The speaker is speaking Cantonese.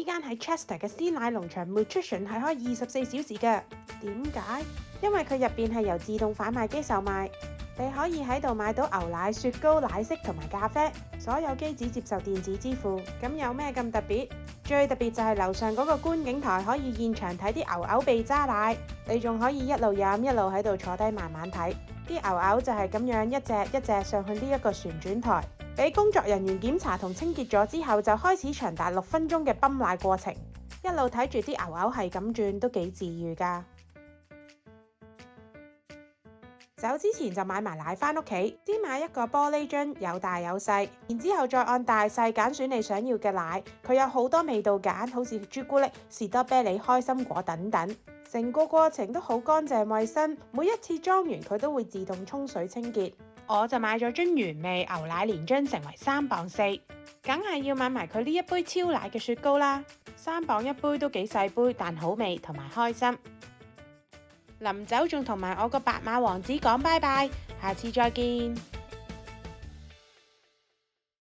呢間喺 Chester 嘅鮮奶農場 Nutrition 係開24小時嘅。點解？因為佢入邊係由自動販賣機售賣，你可以喺度買到牛奶、雪糕、奶昔同埋咖啡，所有機只接受電子支付。咁有咩咁特別？最特別就係樓上嗰個觀景台可以現場睇啲牛牛被揸奶，你仲可以一路飲一路喺度坐低慢慢睇。啲牛牛就係咁樣一隻一隻上去呢一個旋轉台，俾工作人員檢查同清潔咗之後，就開始長達6分鐘嘅泵奶過程，一路睇住啲牛牛係咁轉，都幾治癒㗎。走之前就買埋奶返屋企，先買一個玻璃樽，有大有細，然之後再按大細揀選你想要嘅奶。佢有好多味道揀，好似朱古力、士多啤梨、開心果等等。成個過程都好乾淨衛生，每一次裝完佢都會自動沖水清潔。我就買咗樽原味牛奶連樽，成為3磅4，梗係要買埋佢呢一杯超奶嘅雪糕啦。3磅一杯都幾細杯，但好味同埋開心。臨走仲同埋我個白馬王子講拜拜，下次再見。